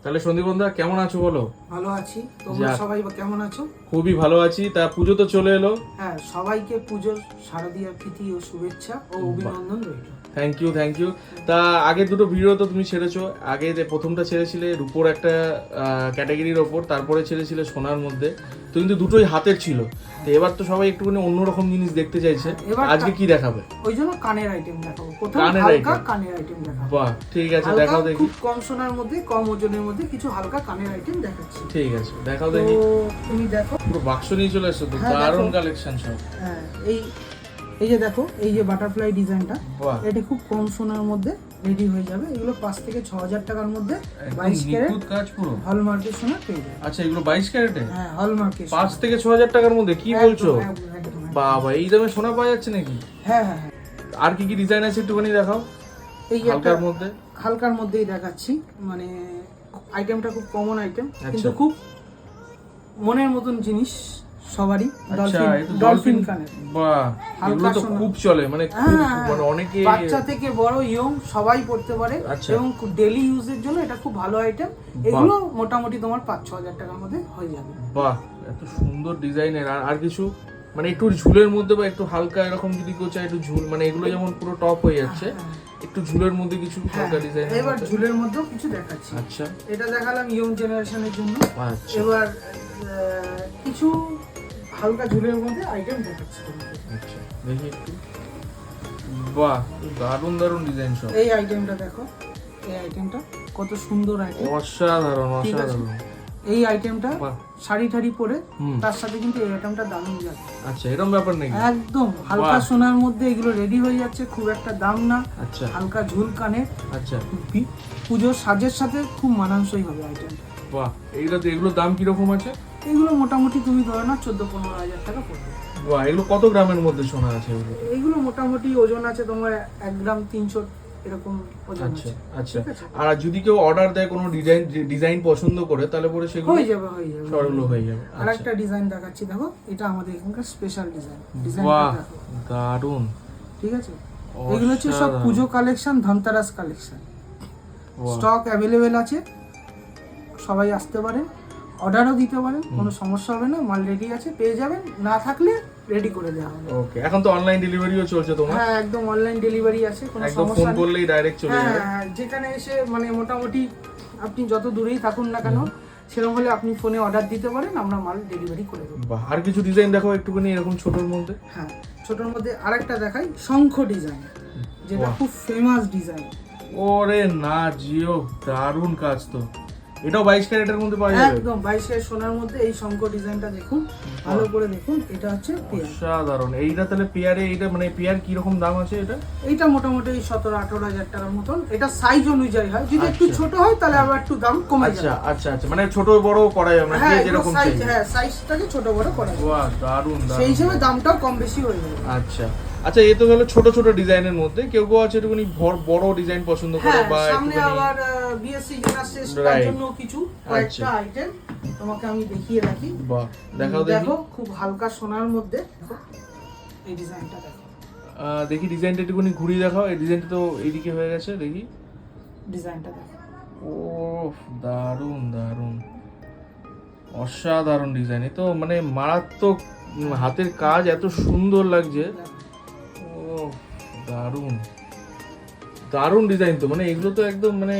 তাহলে সন্দীপ বন্ধু কেমন আছো বলো? ভালো আছি, তোমরা সবাই কেমন আছো? খুবই ভালো আছি। তা পুজো তো চলে এলো। হ্যাঁ, সবাইকে পুজোর শারদীয়ার প্রীতি ও শুভেচ্ছা ও অভিনন্দন রইল। Thank you thank you. তা আগের দুটো ভিডিও তো তুমি ছেড়েছো। আগে যে প্রথমটা ছেড়েছিলে রূপোর একটা ক্যাটাগরির ওপর, তারপরে ছেড়েছিলে সোনার মধ্যে। তো কিন্তু দুটোই হাতের ছিল। তো এবার তো সবাই একটুখানি অন্যরকম জিনিস দেখতে চাইছে। আজকে কি দেখাবে? ওই জন্য কানের আইটেম দেখাবো। প্রথম কানের হালকা item? কানের আইটেম দেখাবো। বাহ, ঠিক আছে, দেখাও দেখি। খুব কম সোনার মধ্যে, কম ওজনের মধ্যে কিছু হালকা কানের আইটেম দেখাচ্ছি। ঠিক আছে, দেখাও তো দেখি। তুমি দেখো, পুরো বাক্স নিয়ে চলে এসছো তো, হ্যাঁ, দারুণ দেখো। কালেকশন সব। হ্যাঁ, এই যে দেখো, এই যে বাটারফ্লাই ডিজাইনটা, বাহ, এটা খুব কম সোনার মধ্যে রেডি হয়ে যাবে। এগুলো 5 থেকে 6,000 টাকার মধ্যে, একদম 22 ক্যারেট নিখুঁত কাজ পুরো। হলমার্কের সোনা পেয়ে যাবে। আচ্ছা, এগুলো 22 ক্যারেটে? হ্যাঁ, হলমার্কের 5 থেকে 6,000 টাকার মধ্যে? কি বলছো? একদম। বাবা, এই দামে সোনা পাওয়া যাচ্ছে নাকি? হ্যাঁ হ্যাঁ হ্যাঁ। আর কি কি ডিজাইন আছে একটুখানি দেখাও। এই যে হালকার মধ্যে? হালকার মধ্যেই দেখাচ্ছি। মানে আইটেমটা খুব কমন আইটেম, আচ্ছা। কিন্তু খুব মনের মতন জিনিস সবারই। আচ্ছা, এটা ডলফিন কানের। বাহ, এগুলো তো সোনা। খুব চলে, মানে খুব, হ্যাঁ, মানে অনেকে বাচ্চা থেকে বড় ইয়ং সবাই পড়তে পারে। আচ্ছা। এবং ডেইলি ইউজের জন্য এটা খুব ভালো আইটেম। এগুলো মোটামুটি তোমার 5-6 হাজার টাকার মধ্যে হয়ে যাবে। বাহ, এত সুন্দর ডিজাইনের। আর কিছু মানে একটু ঝুলের মধ্যে বা একটু হালকা এরকম যদি কেউ চায় একটু ঝুল, মানে এগুলো যেমন পুরো টপ হয়ে যাচ্ছে, একটু ঝুলের মধ্যে কিছু হালকা ডিজাইন। এবার ঝুলের মধ্যেও কিছু দেখাচ্ছি। আচ্ছা, এটা দেখালাম ইয়ং জেনারেশনের জন্য। আচ্ছা এবার কিছু হালকা ঝুলের মধ্যে আইটেম দেখাচ্ছি তোমাকে। আচ্ছা, দেখি একটু। বাহ, দারুণ দারুণ ডিজাইন সব। এই আইটেমটা দেখো, এই আইটেমটা কত সুন্দর আইটেম। অসাধারণ ঠিক আছে। অসাধারণ। এই আইটেমটা বাহ। শাড়ি ঠাড়ি পরে হুম। তার সাথে কিন্তু এই আইটেমটা দারুণ যাবে। আচ্ছা, এরকম ব্যাপার নাকি? একদম হালকা বাহ। সোনার মধ্যে এগুলো রেডি হয়ে যাচ্ছে, খুব একটা দাম না। আচ্ছা হালকা ঝুল কানের, আচ্ছা, পুজোর সাজের সাথে খুব মানানসই হবে আইটেমটা। বাহ, এগুলোর দাম কিরকম আছে? এগুলো মোটামুটি তুমি ধরে নাও 14-15 হাজার টাকা পড়বে। বাহ, এগুলো কত গ্রামের মধ্যে সোনা আছে এগুলো? এইগুলো মোটামুটি ওজন আছে তোমার 1 গ্রাম 300 এরকম ওজন আচ্ছা আছে। আচ্ছা। ঠিক আছে? আর যদি কেউ অর্ডার দেয় কোনো ডিজাইন পছন্দ করে, তাহলে পরে সেগুলো হয়ে যাবে সবগুলো হয়ে যাবে। আর আচ্ছা, একটা ডিজাইন দেখাচ্ছি, দেখো এটা আমাদের এখানকার স্পেশাল ডিজাইন। বাহ, দারুণ। ঠিক আছে, এগুলো হচ্ছে সব পুজো কালেকশন, ধনতেরাস কালেকশন। বাহ। স্টক অ্যাভেলেবেল আছে, সবাই আসতে পারেন, অর্ডারও দিতে পারেন, কোনো সমস্যা হবে না। মাল রেডি আছে, পেয়ে যাবেন। না থাকলে রেডি করে দেওয়া হবে। ওকে, এখন তো অনলাইন ডেলিভারিও চলছে তোমার? হ্যাঁ, একদম অনলাইন ডেলিভারি আছে, কোনো একদম ফোন সমস্যা নেই। করলেই ডাইরেক্ট চলে হ্যাঁ যাবে। হ্যাঁ, যেখানে এসে মানে মোটামুটি আপনি যত দূরেই থাকুন না কেন, সেরকম হলে আপনি ফোনে অর্ডার দিতে পারেন, আমরা মাল ডেলিভারি করে দেবো। বাহ, আর কিছু ডিজাইন দেখো একটুখানি এরকম ছোটর মধ্যে। হ্যাঁ, ছোটোর মধ্যে আরেকটা দেখাই, শঙ্খ ডিজাইন, যেটা বাহ। খুব ফেমাস ডিজাইন। ওরে না জিও, দারুণ কাজ তো। এটাও 22 ক্যারেটের মধ্যে পাওয়া যাবে? একদম 22 ক্যারেট সোনার মধ্যে এই শঙ্খ ডিজাইনটা দেখুন, ভালো করে দেখুন। এটা হচ্ছে পেয়ার। অসাধারণ। এইটা তাহলে পেয়ারে, এইটা মানে পেয়ার কি রকম দাম আছে এটা? এইটা মোটামুটি 17-18 হাজার টাকার মতন। এটা সাইজ অনুযায়ী হয়, যদি একটু আচ্ছা। ছোট হয় তাহলে আবার একটু দাম কমে আচ্ছা যাবে। আচ্ছা আচ্ছা, মানে ছোট বড় করা যাবে, মানে হ্যাঁ, যে যেরকম সাইজ, চাই। হ্যাঁ সাইজটাকে ছোট বড় করা যায়। বাহ, দারুণ সেই দারুণ। হিসেবে দামটাও কম বেশি হয়ে যাবে। আচ্ছা আচ্ছা, এ তো হলো ছোট ছোট ডিজাইনের মধ্যে। কেউ কেউ আছে একটুখানি বড় ডিজাইন পছন্দ করে, হ্যাঁ, বা সামনে একটুখানি। আবার বিয়ের সিজন আসছে, তার Right. জন্য কিছু আচ্ছা। কয়েকটা আইটেম তোমাকে আমি দেখিয়ে রাখি। বাহ, দেখাও দেখি। দেখো, খুব হালকা সোনার মধ্যে দেখো, এই ডিজাইনটা দেখো। দেখি ডিজাইনটা একটুখানি ঘুরিয়ে দেখাও। এই ডিজাইনটা তো এইদিকে হয়ে গেছে, দেখি। ডিজাইনটা দেখো। ও, দারুণ দারুণ, অসাধারণ ডিজাইন। এ তো মানে মারাত্মক। হাতের কাজ এত সুন্দর লাগছে। ও, দারুণ দারুণ ডিজাইন তো। মানে এগুলো তো একদম মানে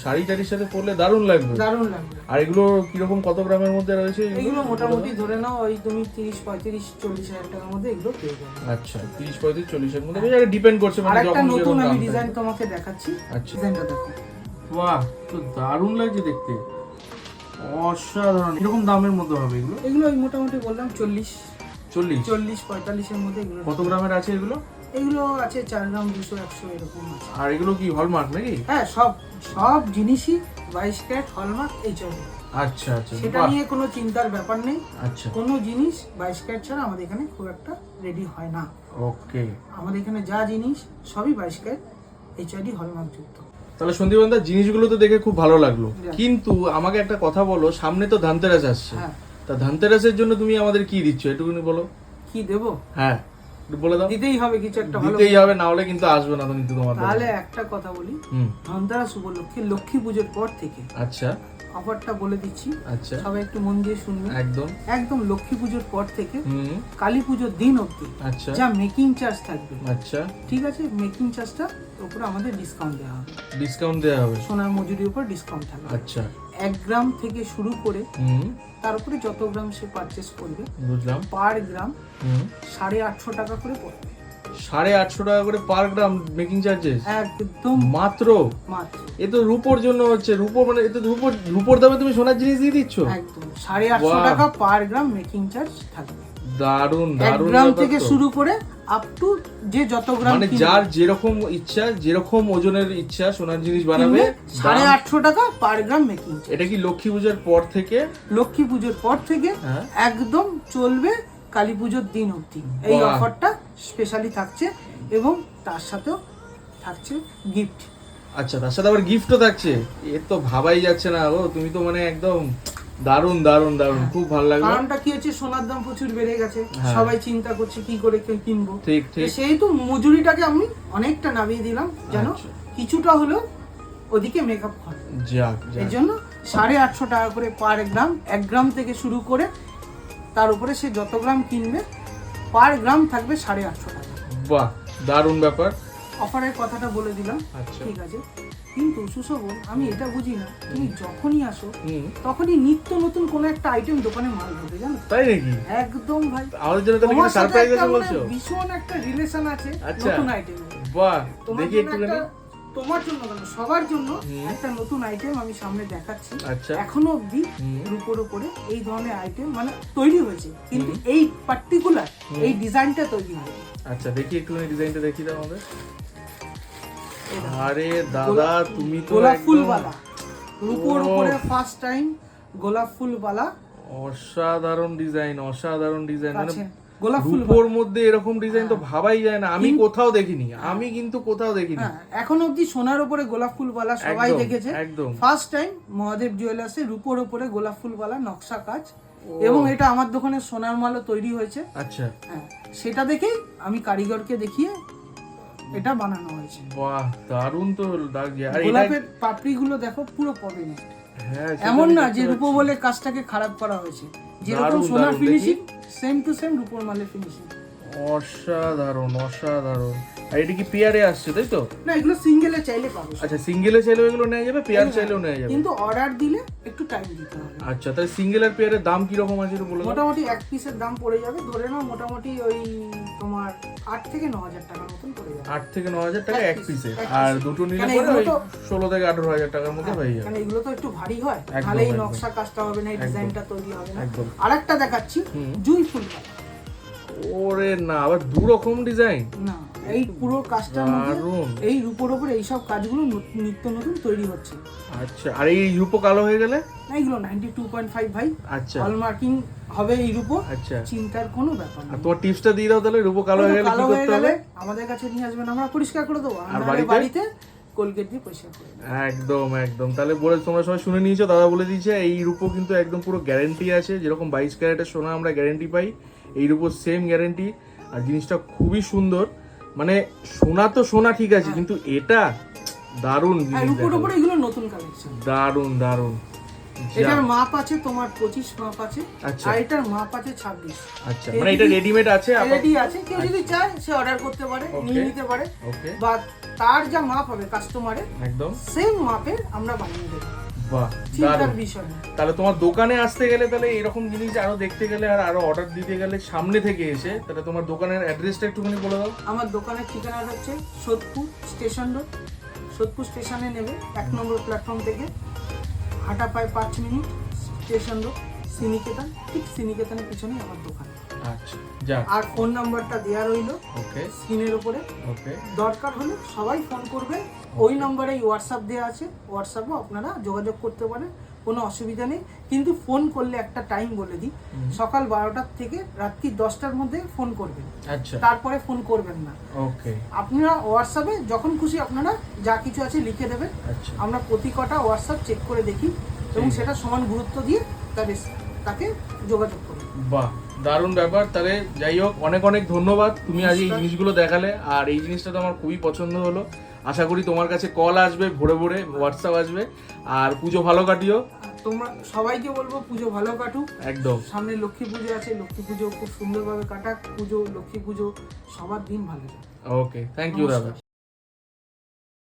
শাড়ি টাড়ির সাথে পরলে দারুণ লাগবে। দারুণ লাগবে। আর এগুলো কিরকম কত গ্রামের মধ্যে রয়েছে? এগুলো মোটামুটি ধরে নাও ওই তুমি 30-35-40 হাজার টাকার মধ্যে এগুলো পেয়ে যাবে। আচ্ছা, 30-35-40 এর মধ্যে ডিপেন্ড করছে, মানে আরেকটা যখন নতুন যেরকম আমি দাম ডিজাইন থাকে। তোমাকে দেখাচ্ছি। আচ্ছা, ডিজাইনটা দেখো। বাহ, তো দারুণ লাগছে দেখতে, অসাধারণ। কিরকম দামের মধ্যে হবে এগুলো? এগুলো ওই মোটামুটি বললাম 40, 40? 40-45 এর মধ্যে এগুলো। কত গ্রামের আছে এগুলো? এগুলো আছে 4 গ্রাম, 200-100 এরকম আছে। আর এগুলো কি হলমার্ক নাকি? হ্যাঁ, সব জিনিসই 22 ক্যারেট হলমার্ক এই চলে। আচ্ছা আচ্ছা, সেটা বাহ, নিয়ে কোনো চিন্তার ব্যাপার নেই। আচ্ছা, কোনো জিনিস 22 ক্যারেট ছাড়া আমাদের এখানে খুব একটা রেডি হয় না। ওকে। আমাদের এখানে যা জিনিস সবই 22 ক্যারেট এইচআইডি হলমার্ক যুক্ত। তাহলে সন্দীপদা, জিনিসগুলো তো দেখে খুব ভালো লাগলো, Yeah. কিন্তু আমাকে একটা কথা বলো, সামনে তো ধানতেরাস আসছে। হ্যাঁ, তা ধানতেরাসের জন্য তুমি আমাদের কি দিচ্ছ একটুখানি বলো। কি দেবো? হ্যাঁ, একটু বলে দাও। দিতেই হবে কিছু একটা ভালো, দিতেই হবে, না হলে কিন্তু আসবে না তো নিতে তোমার দোকানে। তাহলে একটা কথা বলি, ধনতেরাস উপলক্ষে লক্ষ্মী পুজোর পর থেকে আচ্ছা অফারটা বলে দিচ্ছি, আচ্ছা সবাই একটু মন দিয়ে শুনবে। একদম একদম লক্ষ্মী পুজোর পর থেকে হুম কালী পুজোর দিন অবধি আচ্ছা যা মেকিং চার্জ থাকবে, আচ্ছা ঠিক আছে, মেকিং চার্জটা উপরে আমাদের ডিসকাউন্ট দেওয়া হবে, ডিসকাউন্ট দেওয়া হবে। সোনার মজুরির উপর ডিসকাউন্ট থাকবে। আচ্ছা 1 গ্রাম থেকে শুরু করে হুম তার উপরে যত গ্রাম সে পারচেস করবে, বুঝলাম। পার গ্রাম হুম 850 টাকা করে পড়বে। 850 টাকা করে পার গ্রাম মেকিং চার্জেস একদম মাত্র। মাত্র এ তো রূপোর জন্য হচ্ছে, রূপোর মানে এ তো রূপোর দামে তুমি সোনার জিনিস দিয়ে দিচ্ছ। একদম 850 বাহ। টাকা পার গ্রাম মেকিং চার্জ থাকবে। দারুন 1 দারুন গ্রাম ব্যাপার থেকে তো। শুরু করে আপ টু যে যত গ্রাম মানে যার যেরকম ইচ্ছা, যেরকম ওজনের ইচ্ছা সোনার জিনিস বানাবে, দাম। 850 টাকা পার গ্রাম মেকিং। এটা কি লক্ষ্মী পূজার পর থেকে? লক্ষ্মী পুজোর পর থেকে হ্যাঁ। একদম চলবে কালী পুজোর দিন অবধি এই বাহ। অফারটা স্পেশালি থাকছে, এবং তার সাথেও থাকছে গিফট। আচ্ছা, তার সাথে আবার গিফটও থাকছে। এ তো ভাবাই যাচ্ছে না গো, তুমি তো মানে একদম দারুন দারুন দারুন, খুব ভালো লাগলো। কারণটা কি হচ্ছে, সোনার দাম প্রচুর বেড়ে গেছে, হ্যাঁ। সবাই চিন্তা করছে কি করে কিনবো। ঠিক ঠিক সেই তো মজুরিটাকে আমি অনেকটা নামিয়ে দিলাম, যেন আচ্ছা। কিছুটা হলেও ওদিকে মেকআপ হয়। যাক এই যাক জন্য 850 টাকা করে পার গ্রাম, 1 গ্রাম থেকে শুরু করে তার উপরে সে যত গ্রাম কিনবে পার গ্রাম থাকবে 850 টাকা। বাহ, দারুন ব্যাপার। অফারের কথাটা বলে দিলাম, আচ্ছা ঠিক আছে। কিন্তু সুশোভন, আমি এটা বুঝি না, তুমি যখনই আসো হুম তখনই নিত্য নতুন কোনো একটা আইটেম দোকানে মাল ঢোকে, জানো? তাই নাকি? একদম ভাই, আমাদের জন্য তাহলে তোমার কিছু সাথে সারপ্রাইজ একটা আছে মানে বলছো? ভীষণ একটা রিলেশন আছে আচ্ছা। নতুন আইটেম। বাহ, তোমার দেখি জন্য একটুখানি। একটা, তোমার জন্য কেন, সবার জন্য হুম। একটা নতুন আইটেম আমি সামনে দেখাচ্ছি। আচ্ছা এখনো অবধি হুম। রূপোর উপরে এই ধরনের আইটেম মানে তৈরি হয়েছে, কিন্তু এই পার্টিকুলার এই ডিজাইনটা তৈরি হয়নি। আচ্ছা, দেখি একটুখানি ডিজাইনটা দেখি দাও আমাদের। এই দেখো, আরে দাদা, তুমি তো গোলাপ ফুল একদম বালা, রূপোর ও। উপরে ফার্স্ট টাইম গোলাপ ফুল বালা অসাধারণ ডিজাইন, অসাধারণ ডিজাইন। মানে আছে, গোলাপ ফুল রূপোর মধ্যে এরকম ডিজাইন তো ভাবাই যায় না, আমি কোথাও দেখিনি, আমি কিন্তু কোথাও দেখিনি। হ্যাঁ, এখন অবধি সোনার উপরে গোলাপ ফুল বালা সবাই একদম, দেখেছে, একদম। ফার্স্ট টাইম মহাদেব জুয়েলার্সে রূপোর উপরে গোলাপ ফুল বালা নকশা কাজ, এবং এটা আমার দোকানে সোনার মালও তৈরি হয়েছে। আচ্ছা, হ্যাঁ, সেটা দেখেই আমি কারিগরকে দেখিয়ে এটা বানানো হয়েছে। বাহ, দারুণ তো লাগছে। আর এটা গোলাপের পাপড়িগুলো দেখো পুরো পপেনি, হ্যাঁ, সেটা এমন আমি না দেখতে যে রূপো পাচ্ছি। বলে কাজটাকে খারাপ করা হয়েছে, যেরকম দারুণ, সোনার দারুণ, ফিনিশিং সেম টু সেম রূপোর মালের ফিনিশিং। অসাধারণ অসাধারণ। আর এটা কি পেয়ারে আসছে তাই তো? না, এগুলো সিঙ্গেলে চাইলে পাবে, আচ্ছা, সিঙ্গেলে চাইলেও এগুলো নেওয়া যাবে, পেয়ার চাইলেও নেওয়া যাবে। কিন্তু অর্ডার দিলে একটু টাইম দিতে হবে। আচ্ছা, তাহলে সিঙ্গেল আর পেয়ারের দাম কি রকম আছে একটু বলে দাও। মোটামুটি এক পিসের দাম পড়ে যাবে, ধরে নাও মোটামুটি ওই তোমার 8 থেকে 9,000 টাকার মতন পড়ে যাবে। 8 থেকে 9,000 টাকা এক এক piece, পিসে, এক আর piece। দুটো নিলে কেন পরে এগুলো ওই তো- 16 থেকে 18,000 টাকার মধ্যে হয়ে যাবে। কারণ এগুলো তো একটু ভারী হয়, একদম, তাহলে এই একদম। নকশা কাজটা হবে না, এই ডিজাইনটা তৈরি হবে না। একদম। আরেকটা দেখাচ্ছি, হুম। জুই ফুল বালা। ওরে না, আবার দু রকম ডিজাইন। না, এই পুরো কাজটার মধ্যে দারুণ। এই রূপোর উপরে এইসব কাজগুলো নিত্য নতুন তৈরি হচ্ছে। আচ্ছা, আর এই রূপো কালো হয়ে গেলে? না, এগুলো 92.5 ভাই, আচ্ছা হলমার্কিং হবে এই রূপো, আচ্ছা। চিন্তার কোনো ব্যাপার আর নেই। তোমার টিপসটা দিয়ে দাও তাহলে, রূপো কালো হয়ে গেলে কালো কি হয়ে করতে গেলে হবে? আমাদের কাছে নিয়ে আসবেন, আমরা পরিষ্কার করে দেবো, আর আর বাড়িতে? বাড়িতে কোলগেট দিয়ে পরিষ্কার করে দেবো। একদম একদম। তাহলে বলে তোমরা সবাই শুনে নিয়েছো, দাদা বলে দিয়েছে এই রূপো কিন্তু একদম পুরো গ্যারেন্টি আছে, যেরকম 22 ক্যারেটের সোনা আমরা গ্যারেন্টি পাই, এই রূপো সেম গ্যারেন্টি। আর জিনিসটা খুবই সুন্দর, মানে সোনা তো সোনা ঠিক আছে, কিন্তু এটা দারুণ আর জিনিস, রূপোর দেখো। উপরে এগুলো নতুন কালেকশন। দারুণ দারুণ। এটার মাপ আছে তোমার 25 মাপ আছে, আচ্ছা। আর এটার মাপ আছে 26। আচ্ছা, মানে এটা রেডিমেড আছে? রেডি আছে, কেউ যদি চায় সে অর্ডার করতে পারে, নিয়ে নিতে পারে, ওকে, বা তার যা মাপ হবে কাস্টমারের একদম। সেম মাপের আমরা বানিয়ে দেবো, বাহ, চিন্তার দারুণ। বিষয় না। তাহলে তোমার দোকানে আসতে গেলে, তাহলে এরকম জিনিস আরো দেখতে গেলে আর আরো অর্ডার দিতে গেলে সামনে থেকে এসে, তাহলে তোমার দোকানের অ্যাড্রেসটা একটুখানি বলে দাও। আমার দোকানের ঠিকানা হচ্ছে সোদপুর স্টেশন রোড। সোদপুর স্টেশনে নেবে 1 নম্বর প্ল্যাটফর্ম থেকে, হাঁটা পায় 5 মিনিট, স্টেশন রোড, সিনিকেতন, ঠিক সিনিকেতনের পিছনেই আমার দোকান। আচ্ছা, যাক, আর ফোন নাম্বারটা দেওয়া রইলো ওকে স্ক্রিনের উপরে, ওকে। দরকার হলে সবাই ফোন করবে, ওই নম্বরেই হোয়াটসঅ্যাপ দেওয়া আছে, হোয়াটসঅ্যাপেও আপনারা যোগাযোগ করতে পারেন, কোনো অসুবিধা নেই। কিন্তু ফোন করলে একটা টাইম বলে দিই, সকাল 12টার থেকে রাত্রি 10টার মধ্যে ফোন করবেন, আচ্ছা, তারপরে ফোন করবেন না। ওকে, আপনারা হোয়াটসঅ্যাপে যখন খুশি আপনারা যা কিছু আছে লিখে দেবেন, আচ্ছা। আমরা প্রতি কটা হোয়াটসঅ্যাপ চেক করে দেখি এবং সেটা সমান গুরুত্ব দিয়ে তার তাকে যোগাযোগ করুন। বাহ, দারুণ ব্যাপার। তাহলে যাই হোক, অনেক অনেক ধন্যবাদ, তুমি আজ এই জিনিসগুলো দেখালে, আর এই জিনিসটা তো আমার খুবই পছন্দ হলো। আশা করি তোমার কাছে কল আসবে ভোরে ভোরে, হোয়াটসঅ্যাপ আসবে, আর পুজো ভালো কাটিও। তোমরা সবাইকে বলবো পুজো ভালো কাটুক। একদম। সামনে লক্ষ্মী পুজো আছে, লক্ষ্মী পুজো খুব সুন্দরভাবে কাটাক। পুজো, লক্ষ্মী পুজো, সবার দিন ভালো যায়। ওকে, থ্যাংক ইউ দাদা।